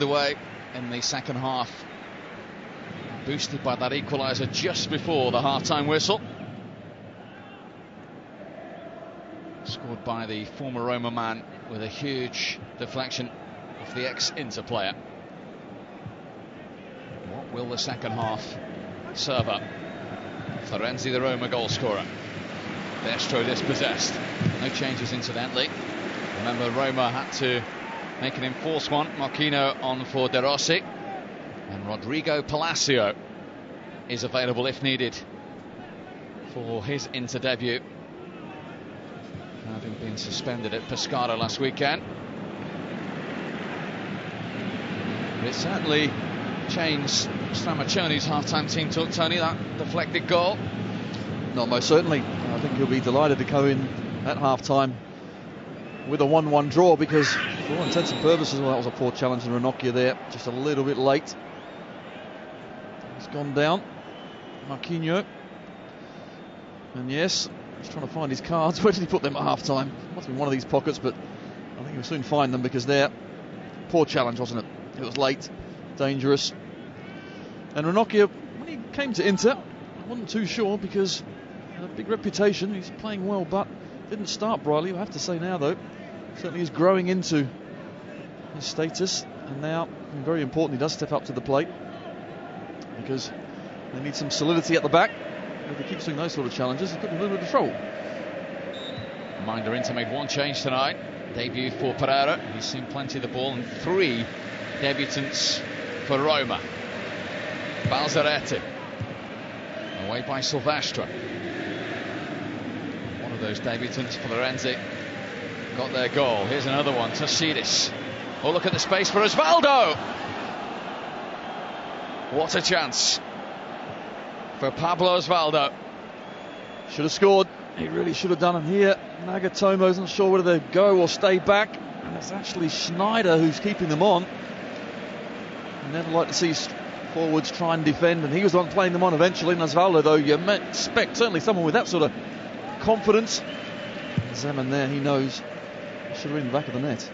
Away in the second half, boosted by that equaliser just before the half-time whistle. Scored by the former Roma man with a huge deflection off the ex-Inter player. What will the second half serve up? Florenzi, the Roma goalscorer. Destro dispossessed. No changes incidentally. Remember, Roma had to make an enforced one. Marquinhos on for De Rossi. And Rodrigo Palacio is available if needed for his Inter debut, having been suspended at Pescara last weekend. But it certainly changed Stramaccioni's half-time team talk, Tony, that deflected goal. Not most certainly. I think he'll be delighted to go in at half-time with a 1-1 draw, because for all intents and purposes, well, that was a poor challenge in Ranocchia there, just a little bit late. He's gone down, Marquinhos, and yes, he's trying to find his cards. Where did he put them at half-time? Must be one of these pockets, but I think he'll soon find them, because they're poor challenge, wasn't it? It was late, dangerous. And Ranocchia, when he came to Inter, I wasn't too sure, because he had a big reputation. He's playing well, but didn't start brightly. I have to say now, though, certainly is growing into his status, and now, and very important, he does step up to the plate, because they need some solidity at the back. If he keeps doing those sort of challenges, he's got a little bit of trouble. Reminder, Inter made one change tonight. Debut for Pereira. He's seen plenty of the ball, and 3 debutants for Roma. Balzaretti away by Silvestre. One of those debutants, Florenzi, got their goal. Here's another one, Tossidis. Oh, look at the space for Osvaldo. What a chance for Pablo Osvaldo. Should have scored. He really should have done it here. Nagatomo's not sure whether they go or stay back, and it's actually Schneider who's keeping them on. You never like to see forwards try and defend, and he was the one playing them on eventually. And Osvaldo, though, you expect certainly someone with that sort of confidence. Zeman there, he knows he should have been in the back of the net.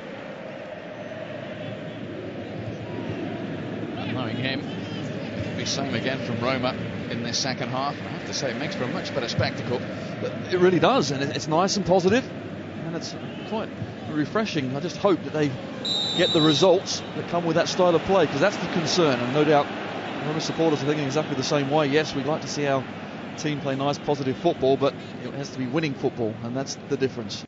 Knowing him, it'll be same again from Roma in this second half. I have to say, it makes for a much better spectacle. But it really does, and it's nice and positive, and it's quite refreshing. I just hope that they get the results that come with that style of play, because that's the concern, and no doubt Roma supporters are thinking exactly the same way. Yes, we'd like to see our team play nice, positive football, but it has to be winning football, and that's the difference.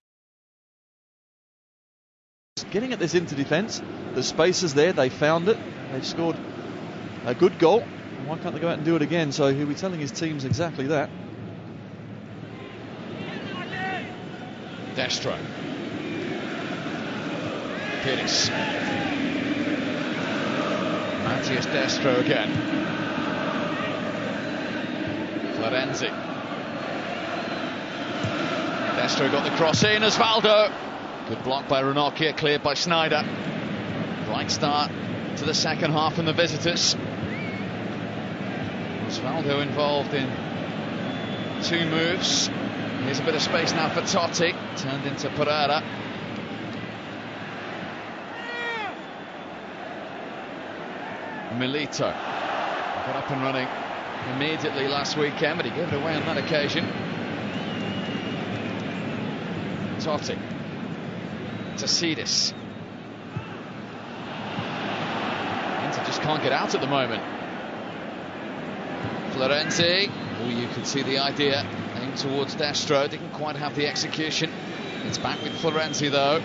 Getting at this into defence, the space is there, they found it, they've scored a good goal. Why can't they go out and do it again? So he'll be telling his teams exactly that. Destro. Pires. Matthias Destro again. Florenzi. Destro got the cross in. Osvaldo. Good block by Ranocchia, cleared by Schneider. Right start to the second half from the visitors. Osvaldo involved in 2 moves. Here's a bit of space now for Totti. Turned into Pereira. Milito got up and running immediately last weekend, but he gave it away on that occasion. Totti. Tossidis. Inter just can't get out at the moment. Florenzi. Oh, you can see the idea. Aimed towards Destro. Didn't quite have the execution. It's back with Florenzi, though.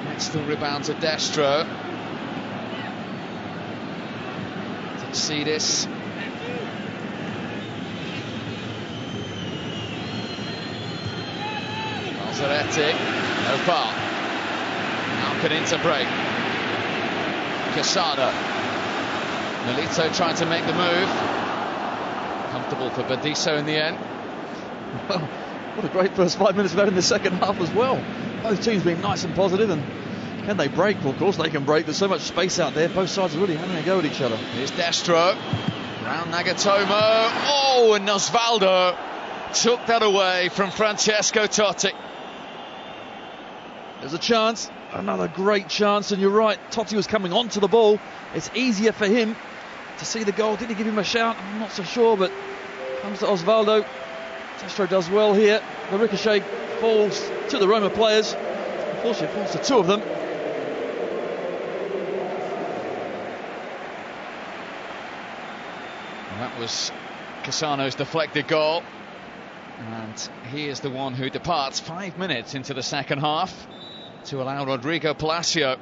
Next the rebound to Destro. Tossidis. Balzaretti. No foul. Now can Inter break. Casado. Milito trying to make the move. Comfortable for Bediso in the end. Well, what a great first 5 minutes we've had in the second half as well. Both teams being nice and positive, and can they break? Well, of course they can break. There's so much space out there. Both sides are really having a go at each other. Here's Destro. Round Nagatomo. Oh, and Osvaldo took that away from Francesco Totti. There's a chance. Another great chance, and you're right, Totti was coming onto the ball. It's easier for him to see the goal. Did he give him a shout? I'm not so sure, but comes to Osvaldo. Destro does well here. The ricochet falls to the Roma players. Unfortunately, it falls to two of them. And that was Cassano's deflected goal. And he is the one who departs 5 minutes into the second half to allow Rodrigo Palacio,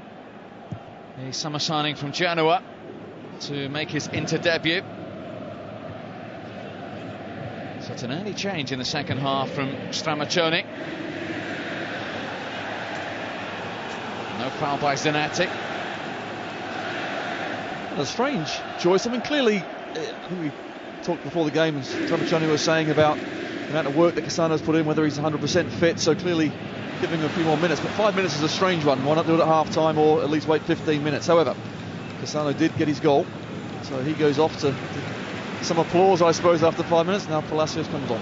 a summer signing from Genoa, to make his Inter debut. So it's an early change in the second half from Stramaccioni. No foul by Zanetti. A strange choice. I mean, clearly, I think we talked before the game, as Stramaccioni was saying about the amount of work that Cassano's put in, whether he's 100% fit, so clearly giving him a few more minutes. But 5 minutes is a strange one. Why not do it at half time or at least wait 15 minutes? However, Cassano did get his goal, so he goes off to some applause, I suppose, after 5 minutes. Now Palacios comes on.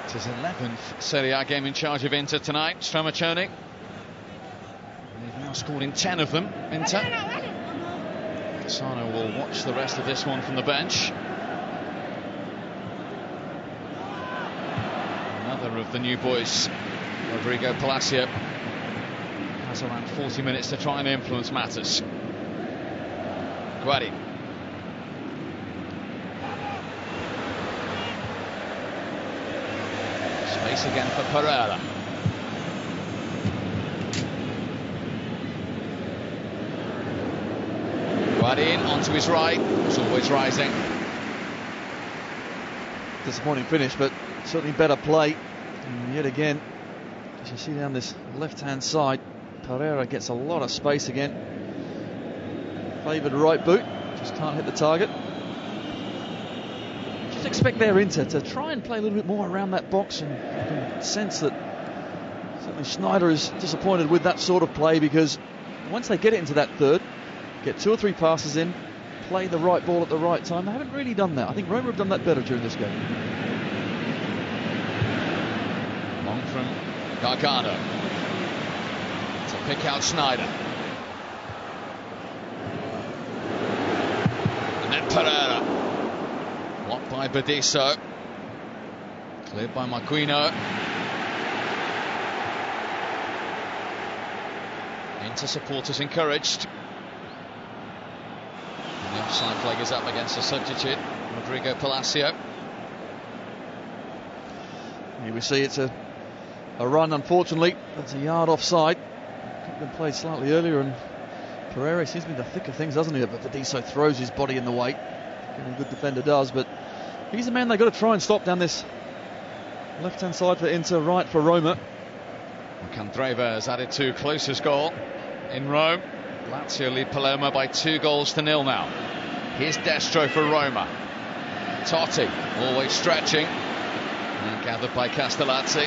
It's his 11th Serie A game in charge of Inter tonight, Stramaccioni. They've now scored in 10 of them, Inter. Cassano will watch the rest of this one from the bench. Another of the new boys, Rodrigo Palacio, has around 40 minutes to try and influence matters. Guardi. Space again for Pereira. Guardi in onto his right. It's always rising. Disappointing finish, but certainly better play. And yet again, as you see down this left-hand side, Pereira gets a lot of space again. Favoured right boot, just can't hit the target. Just expect their Inter to try and play a little bit more around that box, and you can sense that certainly Schneider is disappointed with that sort of play, because once they get it into that third, get 2 or 3 passes in, play the right ball at the right time. They haven't really done that. I think Roma have done that better during this game. Long from Gargano to pick out Schneider. And then Pereira. Blocked by Bediso. Cleared by Marquinhos. Inter supporters encouraged. And the offside flag is up against the substitute, Rodrigo Palacio. Here we see it's a run, unfortunately. That's a yard offside. Could have been played slightly earlier, and Pereira seems to be the thick of things, doesn't he? But Bediso throws his body in the way. Any good defender does, but he's the man they've got to try and stop down this left-hand side for Inter, right for Roma. Candreva has added to closest goal in Rome. Lazio lead Palermo by 2-0 now. Here's Destro for Roma. Totti, always stretching. And gathered by Castellazzi.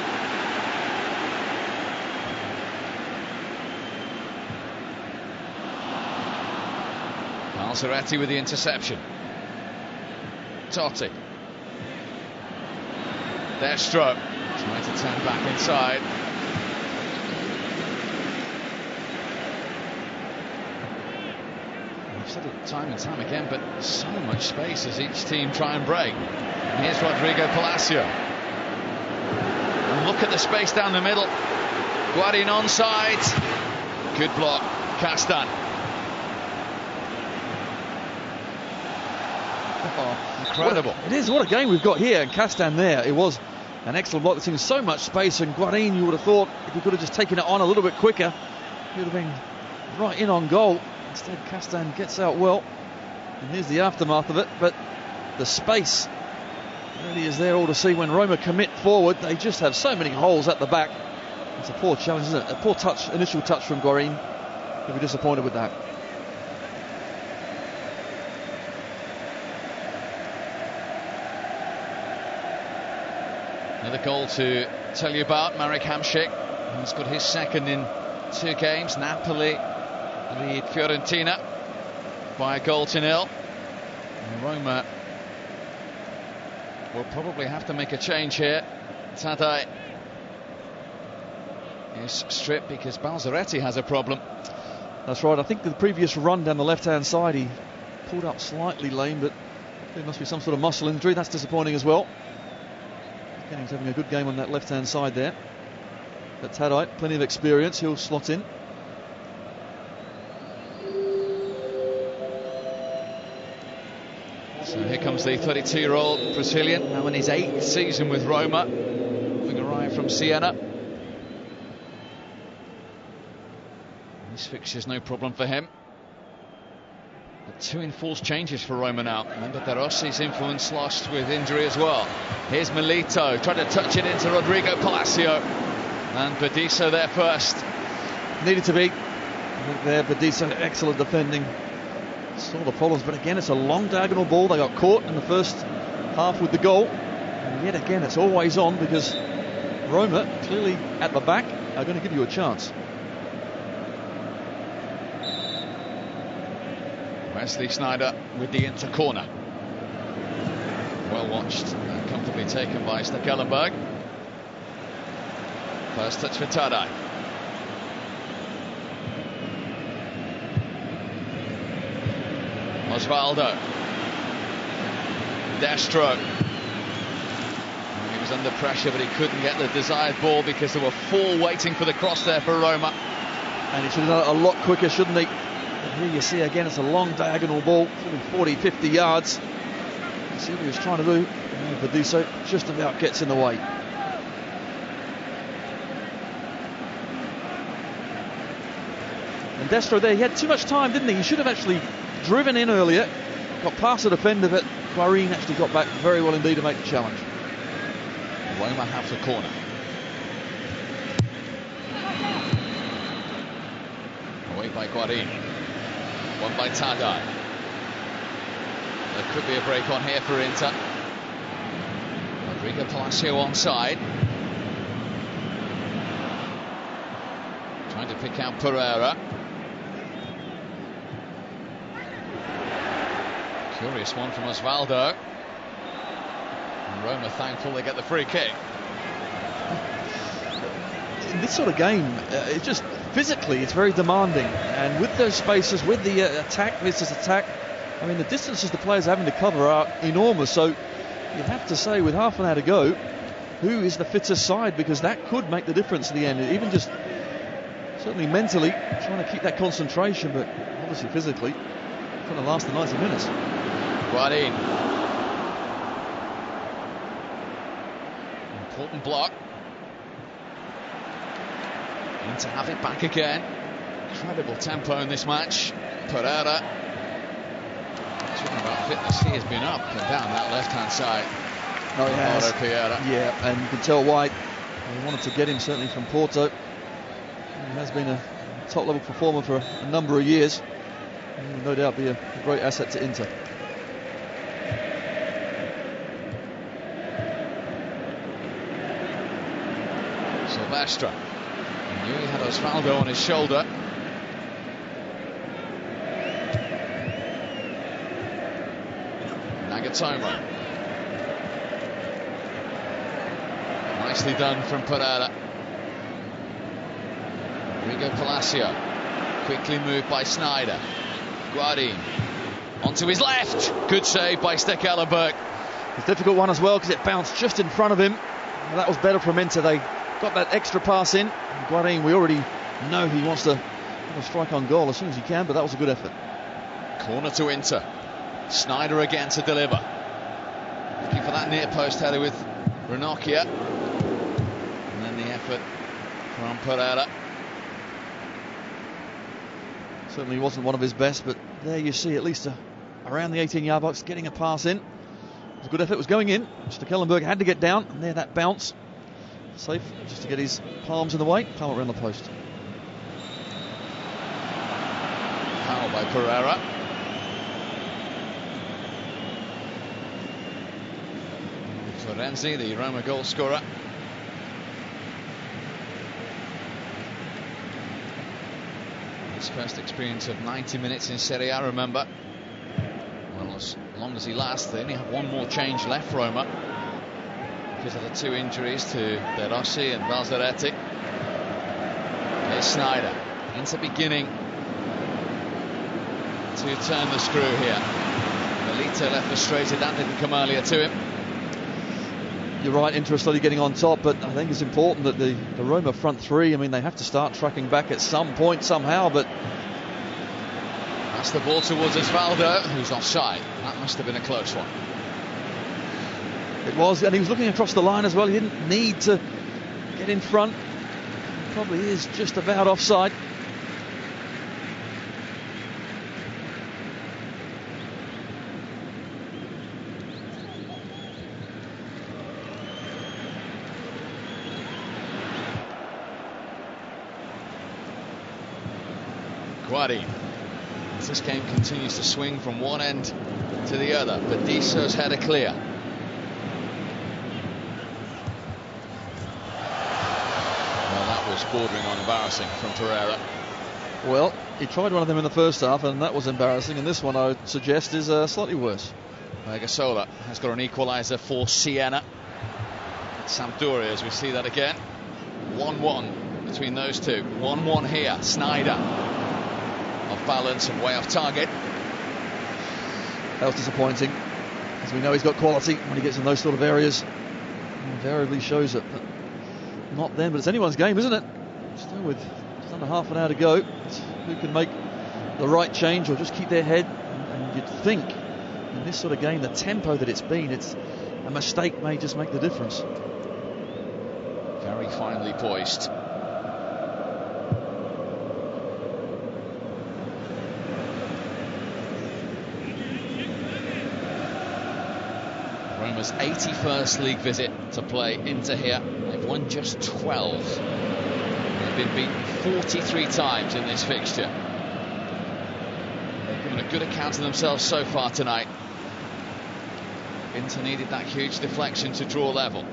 Alzaretti with the interception. Totti. Destro trying to turn back inside. I've said it time and time again, but so much space as each team try and break. And here's Rodrigo Palacio. And look at the space down the middle. Guarin onside. Good block. Castan. Oh, incredible. It is. What a game we've got here. And Castan there. It was an excellent block. There's been so much space. And Guarin, you would have thought, if he could have just taken it on a little bit quicker, he would have been right in on goal. Instead, Castan gets out well. And here's the aftermath of it. But the space really is there all to see when Roma commit forward. They just have so many holes at the back. It's a poor challenge, isn't it? A poor touch, initial touch from Guarin. He'll be disappointed with that. Another goal to tell you about. Marek Hamšík has got his second in 2 games. Napoli lead Fiorentina by 1-0. And Roma will probably have to make a change here Totti is stripped because Balzaretti has a problem. That's right. I think the previous run down the left-hand side, he pulled up slightly lame, but there must be some sort of muscle injury. That's disappointing as well. Again, he's having a good game on that left-hand side there. But Totti, plenty of experience. He'll slot in. So here comes the 32-year-old Brazilian, now in his 8th season with Roma, having arrived from Siena. This fixture's no problem for him. But 2 enforced changes for Roma now. Remember, De Rossi's influence lost with injury as well. Here's Milito, trying to touch it into Rodrigo Palacio. And Bediso there first. Needed to be. I think there, Bediso, excellent defending. Saw the problems, but again, it's a long diagonal ball. They got caught in the first half with the goal. And yet again, it's always on because Roma, clearly at the back, are going to give you a chance. Wesley Sneijder with the Inter corner. Well watched and comfortably taken by Stekelenburg. First touch for Totti. Osvaldo. Destro. He was under pressure, but he couldn't get the desired ball because there were 4 waiting for the cross there for Roma. And he should have done it a lot quicker, shouldn't he? But here you see again, it's a long diagonal ball, 40, 50 yards. You see what he was trying to do. And Bediso just about gets in the way. And Destro there, he had too much time, didn't he? He should have actually driven in earlier, got past the defender, but Guarín actually got back very well indeed to make the challenge. Roma have the corner. Away by Guarín. One by Totti. There could be a break on here for Inter. Rodrigo Palacio onside. Trying to pick out Pereira. Curious one from Osvaldo. And Roma thankful they get the free kick. In this sort of game, it's just physically it's very demanding, and with those spaces, with the attack versus attack, I mean the distances the players are having to cover are enormous. So you have to say, with half an hour to go, who is the fitter side, because that could make the difference at the end. Even just certainly mentally trying to keep that concentration, but obviously physically trying to last the 90 minutes. Guarín. Important block. And to have it back again. Incredible tempo in this match. Pereira. Talking about fitness, he has been up and down that left-hand side. No, he has. Pereira. Yeah, and you can tell why. They wanted to get him certainly from Porto. He has been a top-level performer for a number of years. He will no doubt be a great asset to Inter. Silvestre. He knew he had Osvaldo on his shoulder. Nagatomo. Nicely done from Pereira. Rodrigo Palacio. Quickly moved by Sneijder. Guarín. Onto his left. Good save by Stekelenburg. It's a difficult one as well because it bounced just in front of him. Well, that was better from Inter. They got that extra pass in. Guarín, we already know he wants to strike on goal as soon as he can, but that was a good effort. Corner to Inter. Sneijder again to deliver. Looking for that near post header with Ranocchia. And then the effort from Pereira. Certainly wasn't one of his best, but there you see at least around the 18-yard box getting a pass in. It was a good effort, it was going in. Stekelenburg had to get down, and there that bounce. Safe just to get his palms in the way. Palm around the post. Foul by Pereira. Florenzi, the Roma goal scorer. His first experience of 90 minutes in Serie A, remember. Well, as long as he lasts, they only have one more change left, Roma. because of the two injuries to De Rossi and Balzaretti. Here's Sneijder into beginning to turn the screw here. Melito left frustrated, that didn't come earlier to him. You're right, Inter are slowly getting on top, but I think it's important that the Roma front three, I mean, they have to start tracking back at some point somehow, but... That's the ball towards Osvaldo, who's offside. That must have been a close one. It was, and he was looking across the line as well. He didn't need to get in front. He probably is just about offside. Guardi. As this game continues to swing from one end to the other, Benisso's header clear. Well, that was bordering on embarrassing from Torreira. Well, he tried one of them in the first half, and that was embarrassing, and this one I would suggest is slightly worse. Gasola has got an equaliser for Siena. Sampdoria, as we see that again. 1-1 between those two. 1-1 here. Sneijder. Off balance and way off target. That was disappointing, as we know he's got quality when he gets in those sort of areas. He invariably shows it. But not then, but it's anyone's game, isn't it? Still with just under half an hour to go. It's who can make the right change or just keep their head. And you'd think in this sort of game, the tempo that it's been, it's a mistake may just make the difference. Very finely poised. Roma's 81st league visit to play Inter here. They've won just 12. They've been beaten 43 times in this fixture. They've given a good account of themselves so far tonight. Inter needed that huge deflection to draw level.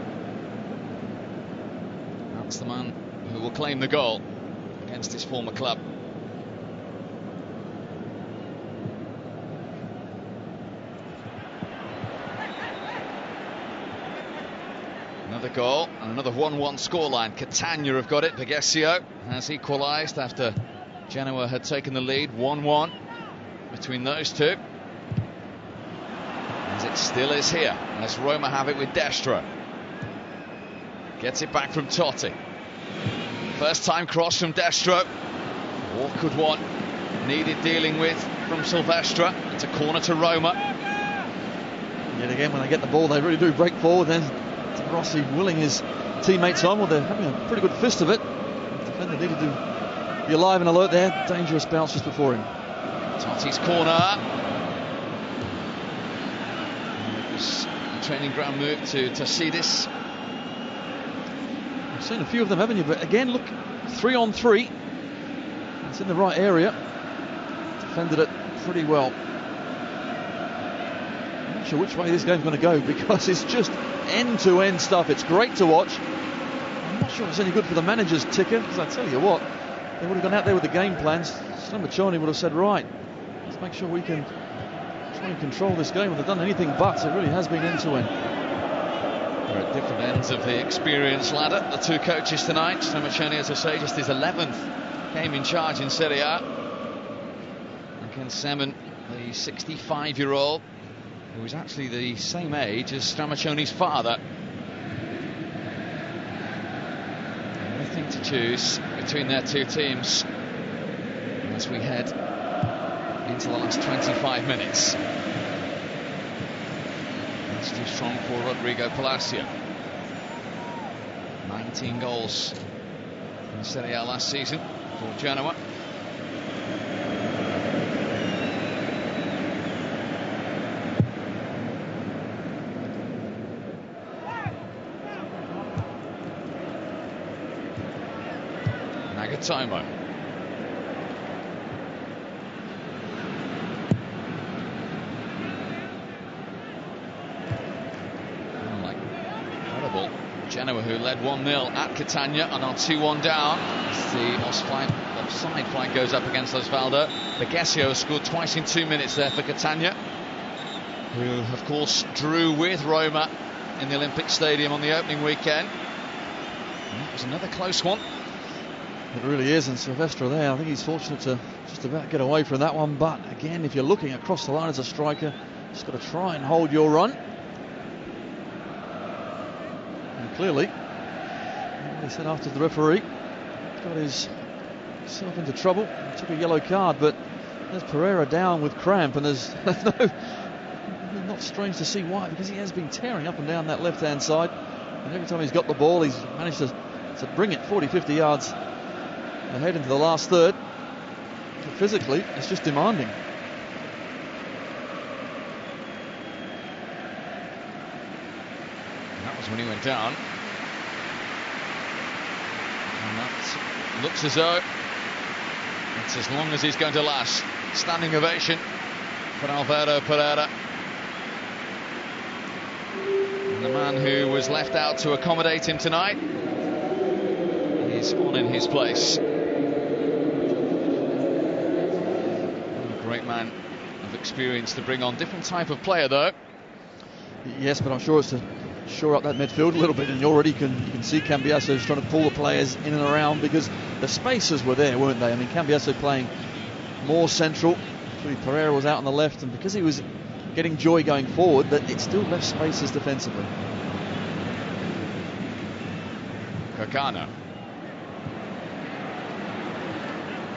That's the man who will claim the goal against his former club. Another goal and another 1-1 scoreline. Catania have got it. Vergesio has equalised after Genoa had taken the lead. 1-1 between those two. As it still is here, as Roma have it with Destro. Gets it back from Totti. First time cross from Destro. Awkward one. Needed dealing with from Silvestre. It's a corner to Roma. Yet again, when they get the ball, they really do break forward. Then Rossi willing his teammates on. Well, they're having a pretty good fist of it. The defender needed to be alive and alert there. Dangerous bounce just before him. Totti's corner. It was a training ground move to Tassidis. You've seen a few of them, haven't you? But again, look, 3-on-3. It's in the right area. Defended it pretty well. I'm not sure which way this game's going to go, because it's just end-to-end stuff. It's great to watch. I'm not sure it's any good for the manager's ticker, because I tell you what, they would have gone out there with the game plans. Stramaccioni would have said, right, let's make sure we can try and control this game. Well, they've done anything but. It really has been end-to-end. They're at different ends of the experience ladder, the two coaches tonight. Stramaccioni, as I say, just his 11th game in charge in Serie A. And Ken Semen, the 65-year-old, who was actually the same age as Stramaccioni's father. Nothing to choose between their two teams as we head into the last 25 minutes. That's too strong for Rodrigo Palacio. 19 goals in Serie A last season for Genoa. Nagatomo. Incredible. Genoa, who led 1-0 at Catania, and are 2-1 down. As the offside flag goes up against Osvaldo. Vergesio scored twice in 2 minutes there for Catania, who of course drew with Roma in the Olympic Stadium on the opening weekend. And that was another close one. It really is, and Silvestre there, I think he's fortunate to just about get away from that one. But again, if you're looking across the line as a striker, just got to try and hold your run. And clearly, he said after the referee, he's got himself into trouble. He took a yellow card, but there's Pereira down with cramp, and there's not strange to see why, because he has been tearing up and down that left-hand side, and every time he's got the ball, he's managed to bring it 40-50 yards ahead into the last third. But physically, it's just demanding. And that was when he went down. And that looks as though it's as long as he's going to last. Standing ovation for Alvaro Pereira. And the man who was left out to accommodate him tonight is on in his place. A great man of experience to bring on. Different type of player though. Yes, but I'm sure it's to shore up that midfield a little bit, and you already can see Cambiaso's trying to pull the players in and around, because the spaces were there, weren't they? I mean, Cambiaso playing more central. Pereira was out on the left, and because he was getting joy going forward, that it still left spaces defensively. Gargano.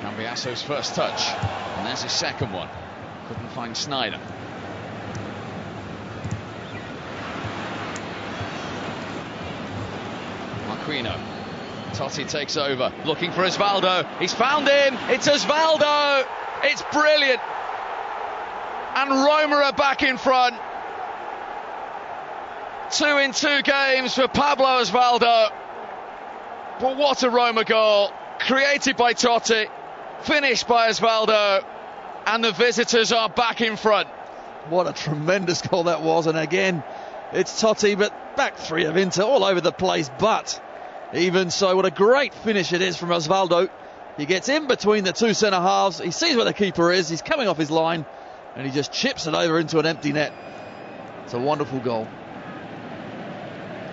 Cambiaso's first touch, and there's his second one. Couldn't find Snyder. Marquinhos. Totti takes over, looking for Osvaldo. He's found him. It's Osvaldo. It's brilliant. And Roma are back in front. 2 in 2 games for Pablo Osvaldo. But what a Roma goal. Created by Totti, finished by Osvaldo, and the visitors are back in front. What a tremendous goal that was. And again, it's Totti, but back three of Inter all over the place. But even so, what a great finish it is from Osvaldo. He gets in between the two centre halves. He sees where the keeper is. He's coming off his line, and he just chips it over into an empty net. It's a wonderful goal.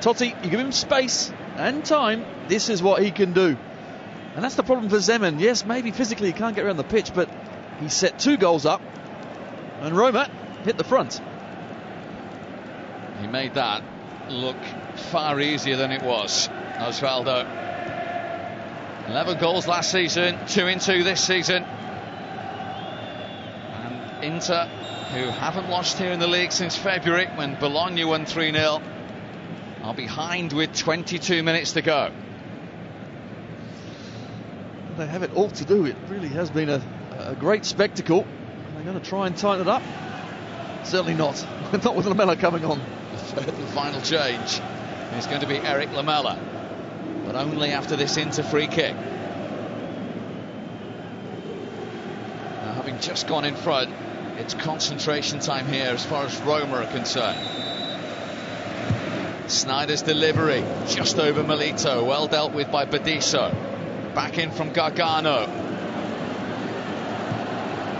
Totti, you give him space and time, this is what he can do. And that's the problem for Zeman. Yes, maybe physically he can't get around the pitch, but he set 2 goals up, and Roma hit the front. He made that look far easier than it was, Osvaldo. 11 goals last season, 2 in 2 this season. And Inter, who haven't lost here in the league since February when Bologna won 3-0, are behind with 22 minutes to go. They have it all to do. It really has been a great spectacle. They're going to try and tighten it up. Certainly not. Not with Lamela coming on. The third and final change is going to be Eric Lamela, but only after this Inter free kick. Now, having just gone in front, it's concentration time here as far as Roma are concerned. Snyder's delivery just over Milito, well dealt with by Bediso. Back in from Gargano.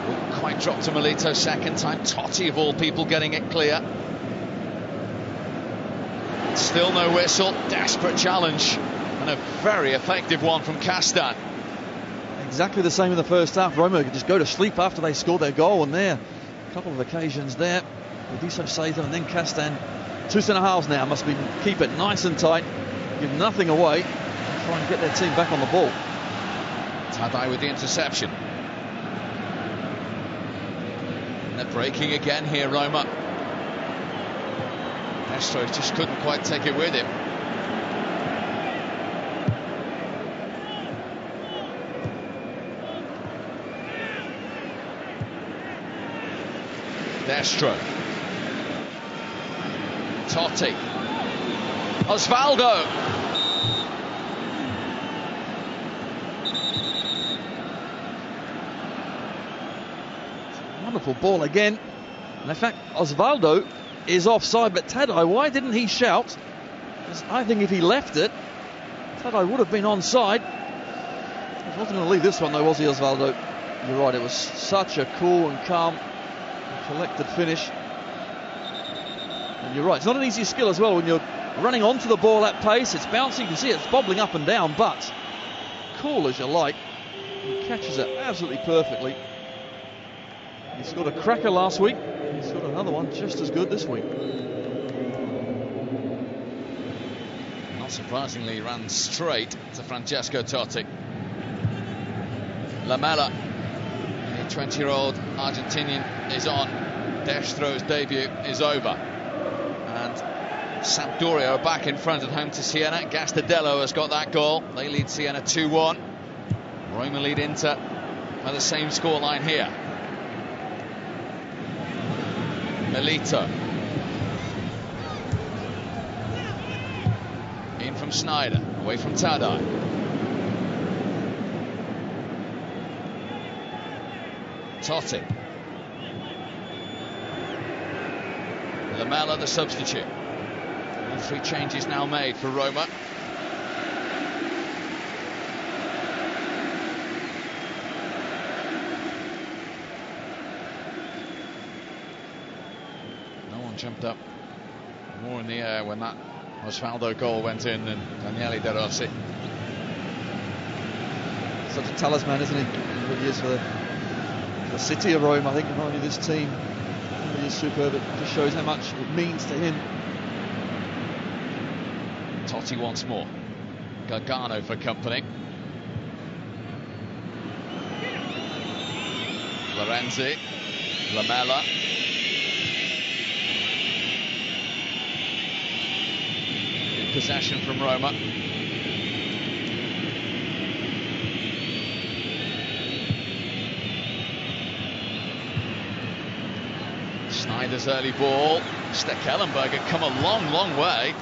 Wouldn't quite drop to Milito second time. Totti of all people getting it clear. Still no whistle. Desperate challenge, and a very effective one from Castan. Exactly the same in the first half. Roma could just go to sleep after they scored their goal, and there, a couple of occasions there. Bediso saved them, and then Castan. 2 centre halves now must be keep it nice and tight, give nothing away, and try and get their team back on the ball. Tadai with the interception. And they're breaking again here, Roma. Castro just couldn't quite take it with him. Destro. Totti. Osvaldo. Wonderful ball again. And in fact, Osvaldo is offside, but Tadai, why didn't he shout? Because I think if he left it, Tadai would have been onside. He wasn't going to leave this one though, was he, Osvaldo? You're right, it was such a cool and calm and collected finish. And you're right, it's not an easy skill as well when you're running onto the ball at pace. It's bouncing, you can see it's bobbling up and down, but cool as you like. He catches it absolutely perfectly. He scored a cracker last week. He's got another one just as good this week. Not surprisingly, he ran straight to Francesco Totti. Lamela, the 20-year-old Argentinian, is on. Destro's debut is over. And Sampdoria are back in front at home to Siena. Gastadello has got that goal. They lead Siena 2-1. Roma lead Inter by the same scoreline here. Melito. In from Sneijder, away from Tadai. Totti. Lamela, the substitute. All three changes now made for Roma. Jumped up more in the air when that Osvaldo goal went in than Daniele De Rossi. Such a talisman, isn't he? He really is for the city of Rome. I think not only this team, he really is superb. It just shows how much it means to him. Totti once more. Gargano for company. Lorenzi. Lamela. Possession from Roma. Sneijder's early ball. Stekelenburg had come a long way.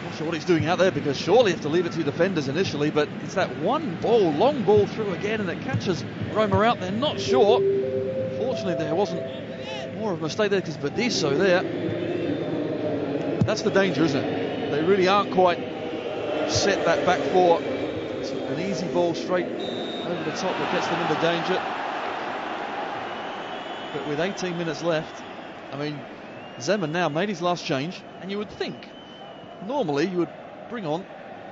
Not sure what he's doing out there, because surely you have to leave it to defenders initially, but it's that one ball, long ball through again, and it catches Roma out. They're not sure. Fortunately, there wasn't more of a mistake there because Bediso there. That's the danger, isn't it? They really aren't quite set that back four. It's an easy ball straight over the top that gets them into danger. But with 18 minutes left, I mean, Zeman now made his last change, and you would think normally you would bring on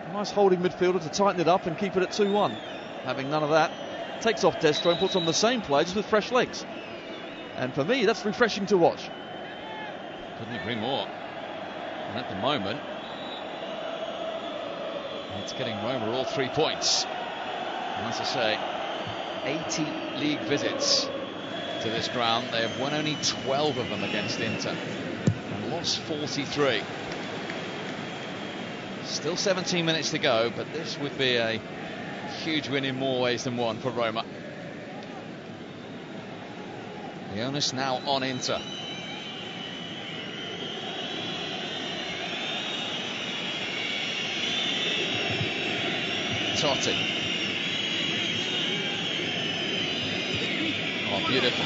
a nice holding midfielder to tighten it up and keep it at 2-1. Having none of that, takes off Destro and puts on the same player just with fresh legs. And for me, that's refreshing to watch. Couldn't agree more. And at the moment, it's getting Roma all 3 points. And as I say, 80 league visits to this ground. They have won only 12 of them against Inter and lost 43. Still 17 minutes to go, but this would be a huge win in more ways than one for Roma. The onus now on Inter. Totti. Oh, beautiful.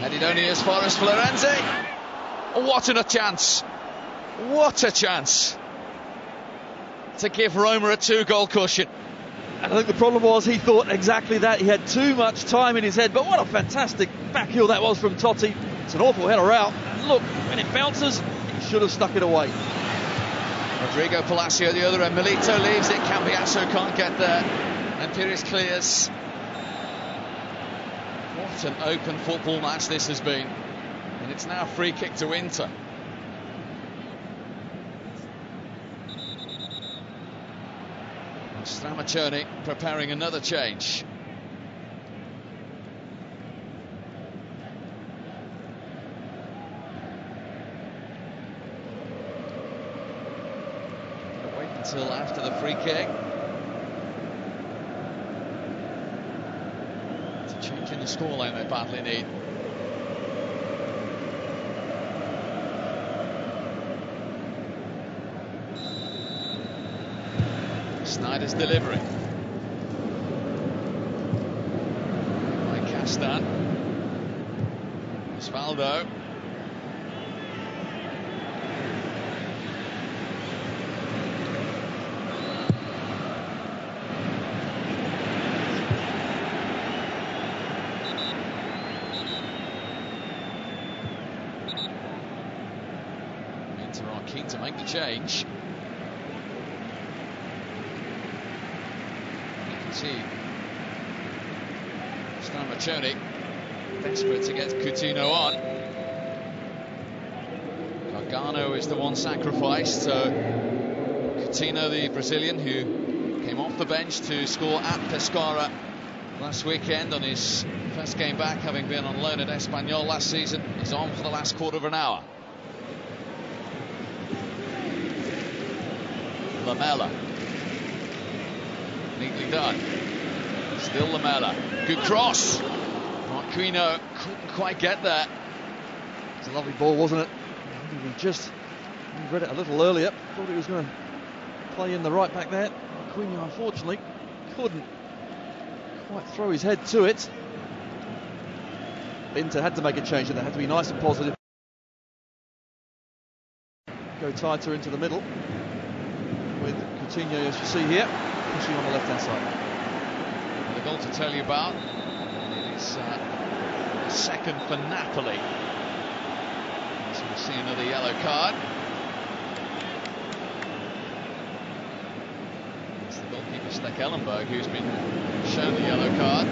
Headed only as far as Florenzi. Oh, what a chance. What a chance to give Roma a 2-goal cushion. And I think the problem was he thought exactly that. He had too much time in his head, but what a fantastic back heel that was from Totti. It's an awful header out. And look, when it bounces, he should have stuck it away. Rodrigo Palacio the other end. Melito leaves it. Cambiasso can't get there. And Pires clears. What an open football match this has been. And it's now a free kick to Inter. And Stramaccioni preparing another change. Until after the free kick. It's a change in the scoreline they badly need. Sneijder's delivery. By Castan. Osvaldo. see Stramaccioni desperate to get Coutinho on. Gargano is the one sacrificed, so Coutinho, the Brazilian who came off the bench to score at Pescara last weekend on his first game back, having been on loan at Espanyol last season, is on for the last quarter of an hour. Lamela, neatly done. Still Lamela. Good cross. Marquinhos couldn't quite get there. It's a lovely ball, wasn't it? We read it a little earlier. Thought he was going to play in the right back there. Marquinhos, unfortunately, couldn't quite throw his head to it. Inter had to make a change, and they had to be nice and positive. Go tighter into the middle with Coutinho, as you see here, pushing on the left-hand side. The goal to tell you about, it is the second for Napoli. So we'll see another yellow card. It's the goalkeeper Stekelenburg who's been shown the yellow card.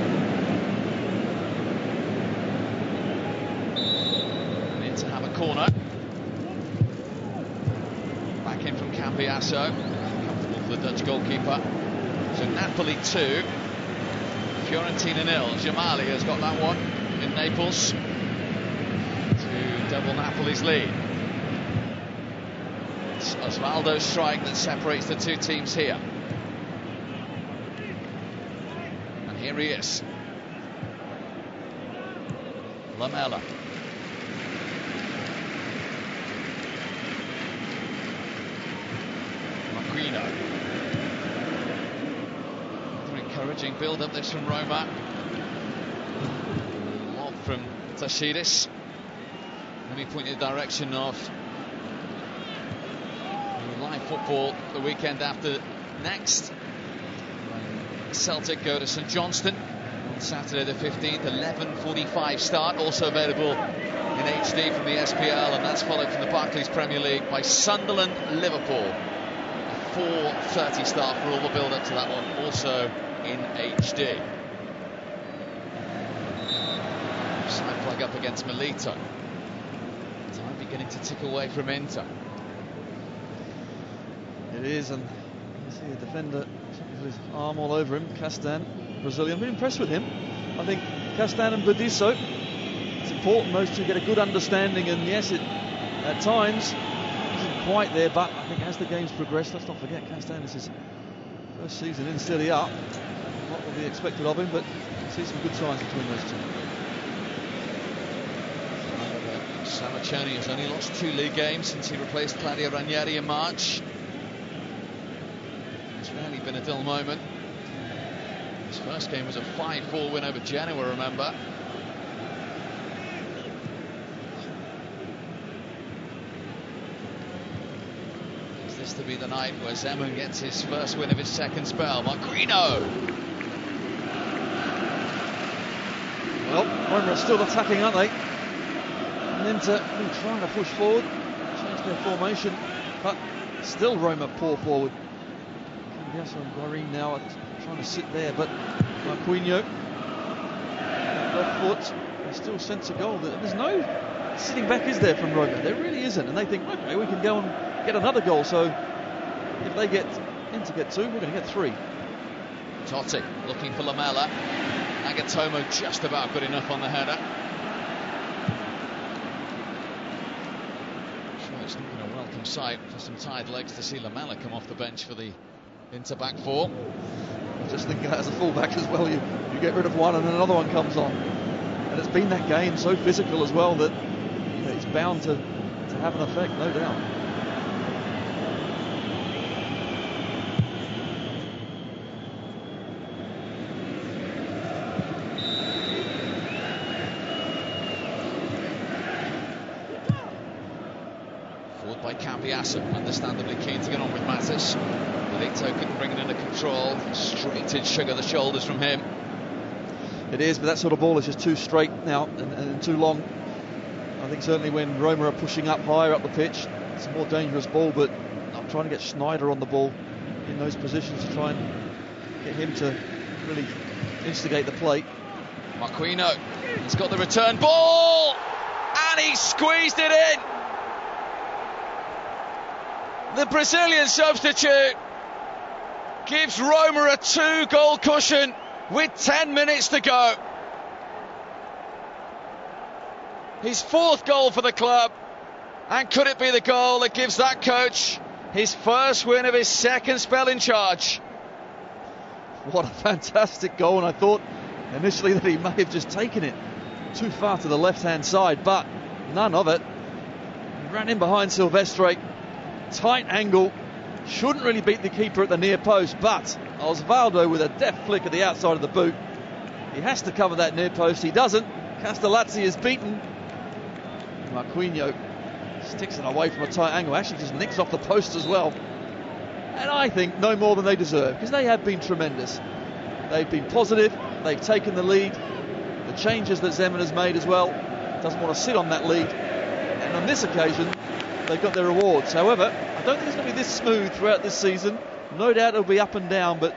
And in to have a corner. Back in from Cambiasso. Comfortable for the Dutch goalkeeper. So Napoli 2, Fiorentina 0. Jamali has got that one in Naples to double Napoli's lead. It's Osvaldo's strike that separates the two teams here. And here he is. Lamela. Marquinhos. Encouraging build-up this from Roma. Lob from Tashidis. Let me point in the direction of live football the weekend after next. Celtic go to St Johnstone on Saturday the 15th, 11:45 start. Also available in HD from the SPL, and that's followed from the Barclays Premier League by Sunderland Liverpool. A 4:30 start for all the build-up to that one. Also in HD. Side plug up against Milito. Time beginning to tick away from Inter. It is, and you see a defender with his arm all over him. Castan, Brazilian. I'm impressed with him. I think Castan and Bedisso, it's important those two get a good understanding, and yes, it at times isn't quite there, but I think as the games progress, let's not forget Castan is his first season in Serie A. What will be expected of him, but I see some good signs between those two. Stramaccioni has only lost 2 league games since he replaced Claudio Ranieri in March. It's rarely been a dull moment. His first game was a 5-4 win over Genoa, remember. Is this to be the night where Zeman gets his first win of his second spell? Marquinhos! Well, Roma are still attacking, aren't they? And Inter trying to push forward, change their formation, but still Roma poor forward. Cambiasso and Guarin now are trying to sit there, but Marquinhos, left foot, they still sense a goal. There's no sitting back, is there, from Roma? There really isn't, and they think, okay, we can go and get another goal, so if they get Inter get 2, we're going to get 3. Totti looking for Lamela. Agatomo just about good enough on the header. Sure, it's not been a welcome sight for some tired legs to see Lamela come off the bench for the Inter back 4. I'm just thinking that as a full-back as well, you get rid of one and then another one comes on. And it's been that game so physical as well that it's bound to have an effect, no doubt. By Cambiasso, understandably keen to get on with matters. Milito couldn't bring it under control. Straight-in sugar the shoulders from him. It is, but that sort of ball is just too straight now and too long. I think certainly when Roma are pushing up higher up the pitch, it's a more dangerous ball, but I'm trying to get Schneider on the ball in those positions to try and get him to really instigate the play. Marquinhos, he's got the return ball, and he squeezed it in. The Brazilian substitute gives Roma a 2-goal cushion with 10 minutes to go. His 4th goal for the club, and could it be the goal that gives that coach his first win of his 2nd spell in charge? What a fantastic goal, and I thought initially that he may have just taken it too far to the left-hand side, but none of it. He ran in behind Silvestre, tight angle, shouldn't really beat the keeper at the near post, but Osvaldo with a deft flick at the outside of the boot. He has to cover that near post, he doesn't. Castellazzi is beaten. Marquinhos sticks it away from a tight angle, actually just nicks off the post as well. And I think no more than they deserve, because they have been tremendous. They've been positive, they've taken the lead. The changes that Zeman has made as well, doesn't want to sit on that lead. And on this occasion, they've got their rewards. However, I don't think it's going to be this smooth throughout this season. No doubt it'll be up and down, but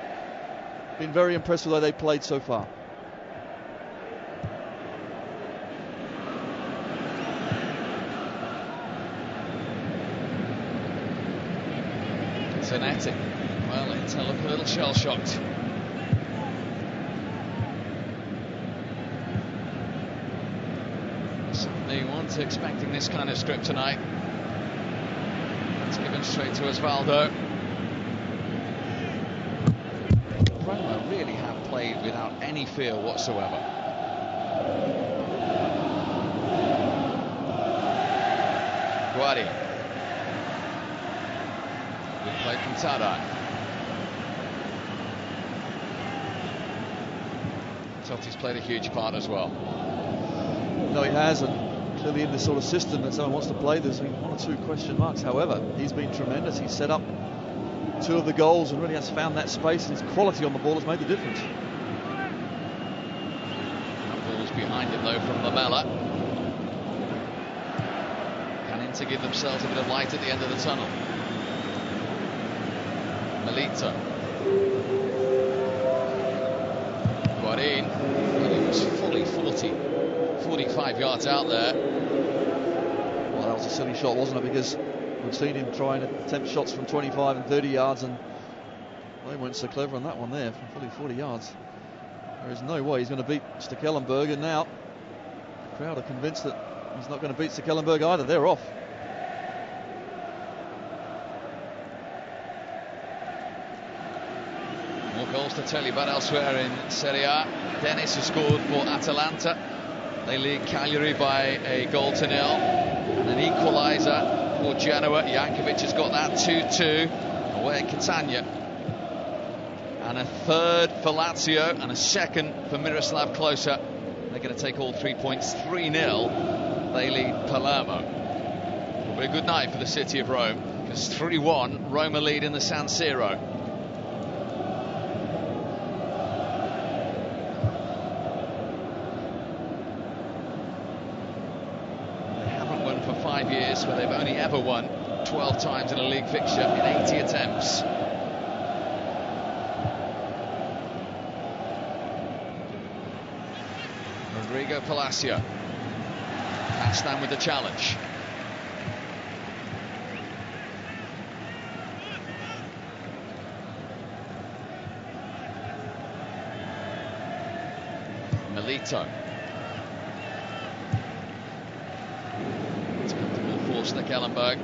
been very impressed with how they've played so far. Zanetti, well, it's a little shell-shocked. Certainly weren't expecting this kind of script tonight. It's given straight to Osvaldo. Roma really have played without any fear whatsoever. Guardi. Good play from Tada. Totti's played a huge part as well. No, he has, and clearly in this sort of system that someone wants to play, there's been 1 or 2 question marks. However, he's been tremendous. He's set up 2 of the goals and really has found that space, and his quality on the ball has made the difference. Ball's behind him though from Lamela. Canning to give themselves a bit of light at the end of the tunnel. Melita. Guarin. Well, he was fully 45 yards out there. Well, that was a silly shot, wasn't it? Because we've seen him try and attempt shots from 25 and 30 yards, and they weren't so clever on that one there from fully 40 yards. There is no way he's going to beat Stekelenburg, and now the crowd are convinced that he's not going to beat Stekelenburg either. They're off. Goals to tell you about elsewhere in Serie A. Dennis has scored for Atalanta. They lead Cagliari by a 1-0. And an equaliser for Genoa. Jankovic has got that 2-2 away at Catania. And a 3rd for Lazio and a 2nd for Miroslav Klose. They're going to take all 3 points. 3-0. They lead Palermo. Will be a good night for the city of Rome, because 3-1 Roma lead in the San Siro. Years where they've only ever won 12 times in a league fixture in 80 attempts. Rodrigo Palacio. Castan with the challenge. Melito. Stekelenburg.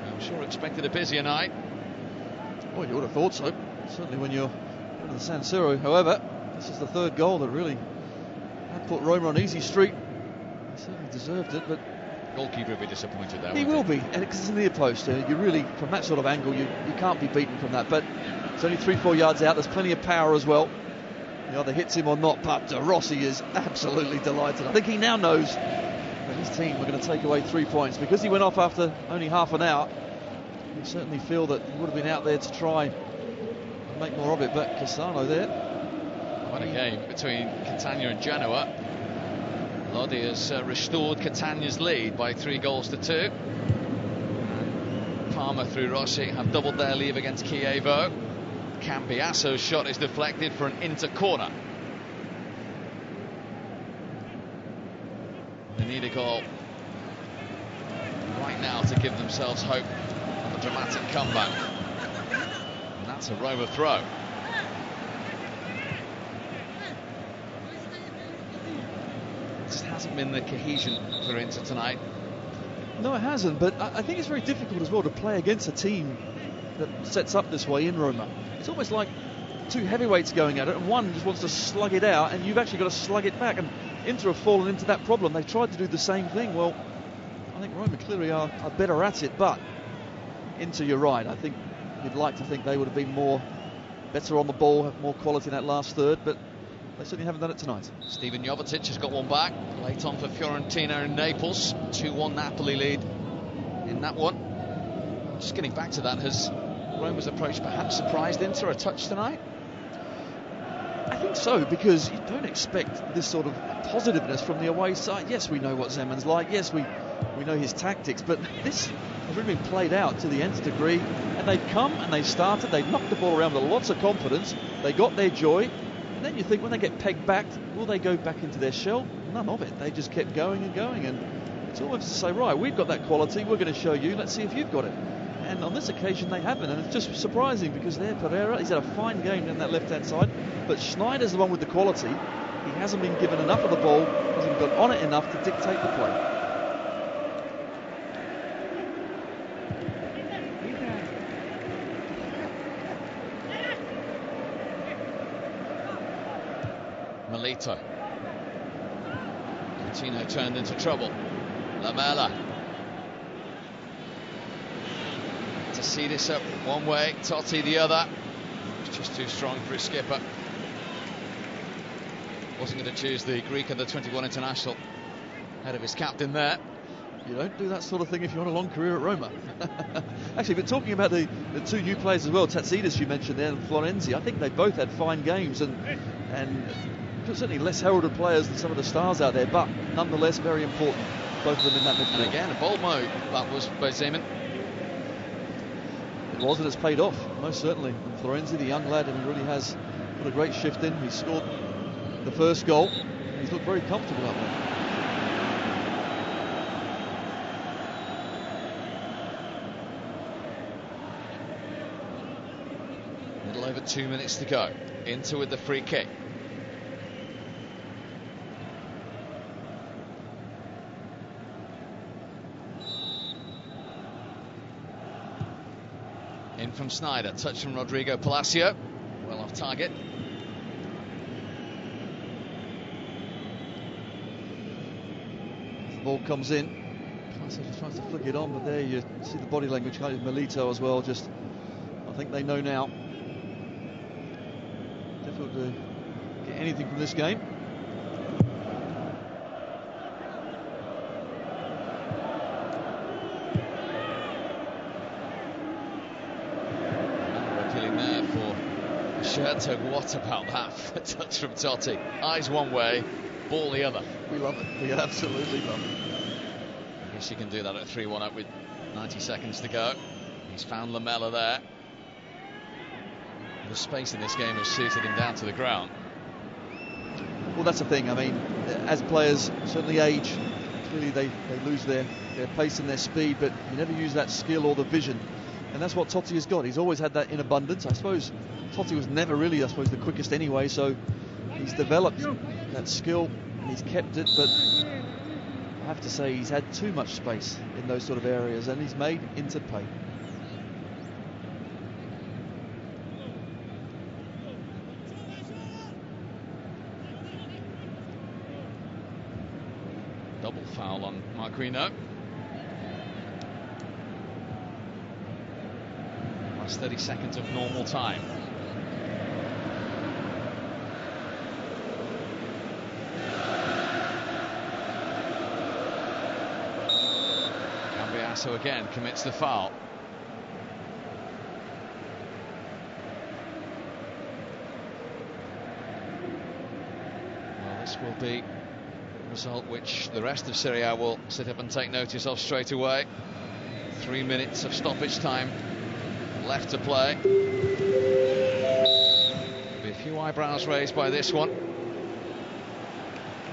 I'm sure expected a busier night. Well, you would have thought so. Certainly when you're in the San Siro. However, this is the 3rd goal that really had put Roma on easy street. He certainly deserved it, but goalkeeper will be disappointed there. He will be, and because it's a near post. You really, from that sort of angle, you can't be beaten from that. But it's only 3-4 yards out. There's plenty of power as well. He either hits him or not. But De Rossi is absolutely delighted. I think he now knows his team were going to take away 3 points, because he went off after only half an hour. You certainly feel that he would have been out there to try and make more of it, but Cassano there. What a game between Catania and Genoa. Lodi has restored Catania's lead by 3-2. And Parma through Rossi have doubled their lead against Chievo. Cambiaso's shot is deflected for an Inter corner. They need a goal right now to give themselves hope of a dramatic comeback. And that's a Roma throw. Just hasn't been the cohesion for Inter tonight. No, it hasn't, but I think it's very difficult as well to play against a team that sets up this way in Roma. It's almost like two heavyweights going at it, and one just wants to slug it out, and you've actually got to slug it back. And Inter have fallen into that problem. They've tried to do the same thing. Well, I think Roma clearly are better at it, but Inter, you're right. I think you'd like to think they would have been better on the ball, have more quality in that last third, but they certainly haven't done it tonight. Steven Jovetic has got one back. Late on for Fiorentina and Naples. 2-1 Napoli lead in that one. Just getting back to that, has Roma's approach perhaps surprised Inter a touch tonight? I think so, because you don't expect this sort of positiveness from the away side. Yes, we know what Zeman's like. Yes, we know his tactics, but this has really been played out to the nth degree. And they've come and they've started. They've knocked the ball around with lots of confidence. They got their joy. And then you think, when they get pegged back, will they go back into their shell? None of it. They just kept going and going. And it's almost to say, right, we've got that quality. We're going to show you. Let's see if you've got it. And on this occasion, they haven't. And it's just surprising, because there, Pereira, he's had a fine game down that left-hand side. But Schneider's the one with the quality. He hasn't been given enough of the ball, hasn't got on it enough to dictate the play. Melito. Coutinho turned into trouble. Lamela. To see this up one way, Totti the other. It's just too strong for his skipper. Wasn't going to choose the Greek under 21 international ahead of his captain there. You don't do that sort of thing if you want a long career at Roma. Actually, but talking about the two new players as well, Tatsidis you mentioned there, and Florenzi, I think they both had fine games, and certainly less heralded players than some of the stars out there, but nonetheless very important, both of them in that midfield. And again, a bold move that was by Zeman. It was, and it's paid off, most certainly. And Florenzi, the young lad, and he really has put a great shift in. He scored the first goal. He's looked very comfortable up there. Little over 2 minutes to go. Inter with the free kick. In from Sneijder, touch from Rodrigo Palacio, well off target. The ball comes in, Palacio just tries to flick it on, but there you see the body language of Melito as well. Just, I think they know now. Difficult to get anything from this game. What about that touch from Totti? Eyes one way, ball the other. We love it. We absolutely love it. I guess you can do that at 3-1 up with 90 seconds to go. He's found Lamela there. The space in this game has suited him down to the ground. Well, that's the thing. I mean, as players certainly age, clearly they lose their pace and their speed, but you never use that skill or the vision. And that's what Totti has got. He's always had that in abundance. I suppose Totti was never really, the quickest anyway, so he's developed that skill and he's kept it, but I have to say he's had too much space in those sort of areas, and he's made Inter pay. Double foul on Marquinhos. 30 seconds of normal time. Cambiaso again commits the foul. Well, this will be a result which the rest of Serie A will sit up and take notice of straight away. 3 minutes of stoppage time left to play. There'll be a few eyebrows raised by this one.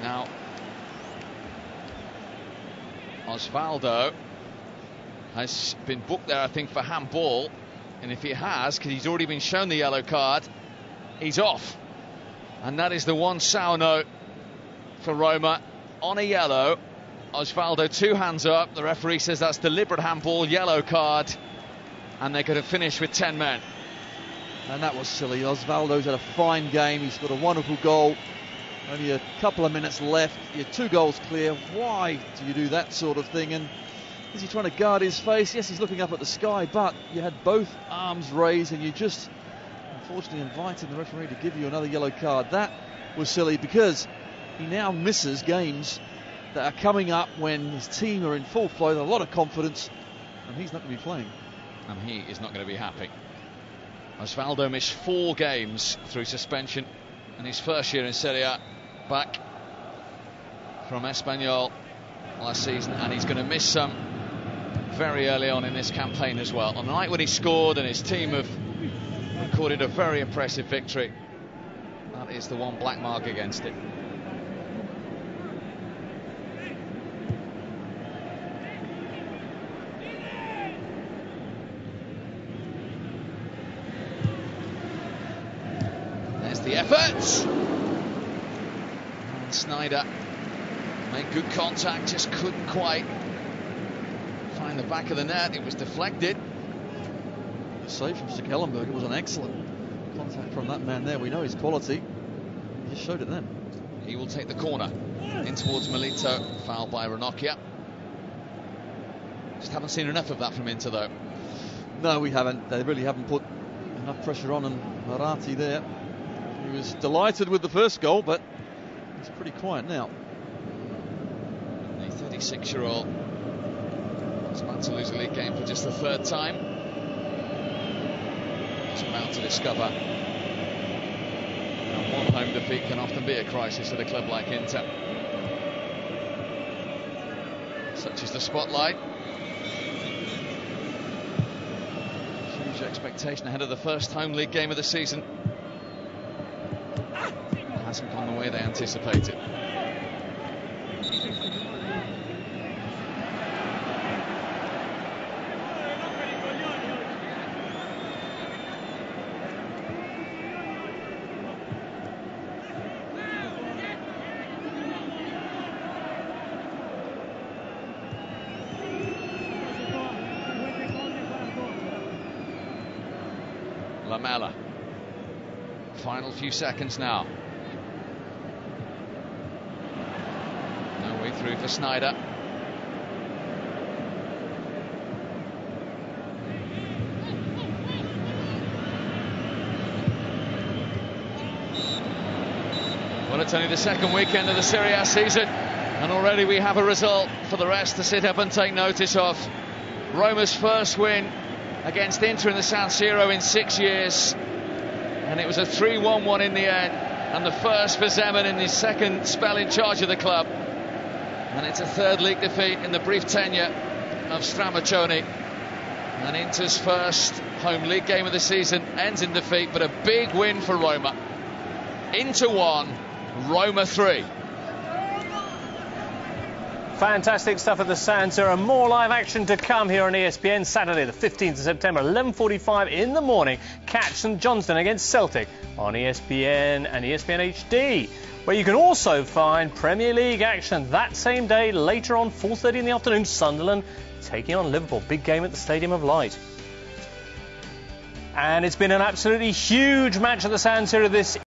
Now, Osvaldo has been booked there, I think, for handball. And if he has, because he's already been shown the yellow card, he's off. And that is the one sour note for Roma. On a yellow, Osvaldo 2 hands up. The referee says that's deliberate handball, yellow card. And they're going to finish with 10 men. And that was silly. Osvaldo's had a fine game. He's got a wonderful goal. Only a couple of minutes left. You're 2 goals clear. Why do you do that sort of thing? And is he trying to guard his face? Yes, he's looking up at the sky, but you had both arms raised and you just unfortunately invited the referee to give you another yellow card. That was silly because he now misses games that are coming up when his team are in full flow, with a lot of confidence, and he's not going to be playing. And he is not going to be happy. Osvaldo missed 4 games through suspension in his first year in Serie A, back from Espanyol last season, and he's going to miss some very early on in this campaign as well. On the night when he scored and his team have recorded a very impressive victory, that is the one black mark against it. There's the effort, and Sneijder made good contact, just couldn't quite find the back of the net. It was deflected. The save from Stekelenburg, it was an excellent contact from that man there. We know his quality. He just showed it then. He will take the corner in towards Milito, fouled by Ranocchia. Just haven't seen enough of that from Inter though. No, we haven't. They really haven't put enough pressure on, and Marati there, he was delighted with the first goal, but he's pretty quiet now. The 36-year-old is about to lose a league game for just the 3rd time. He's about to discover how one home defeat can often be a crisis at a club like Inter. Such is the spotlight. Huge expectation ahead of the first home league game of the season. It hasn't gone the way they anticipated. Lamela. Final few seconds now. No way through for Sneijder. Well, it's only the 2nd weekend of the Serie A season, and already we have a result for the rest to sit up and take notice of. Roma's first win against Inter in the San Siro in 6 years, and it was a 3-1 in the end, and the first for Zeman in his 2nd spell in charge of the club, and it's a 3rd league defeat in the brief tenure of Stramaccioni, and Inter's first home league game of the season ends in defeat, but a big win for Roma. Inter 1, Roma 3. Fantastic stuff at the San Siro. More live action to come here on ESPN. Saturday the 15th of September, 11:45 in the morning. Catch St Johnstone against Celtic on ESPN and ESPN HD, where you can also find Premier League action that same day. Later on, 4:30 in the afternoon, Sunderland taking on Liverpool. Big game at the Stadium of Light. And it's been an absolutely huge match at the San Siro this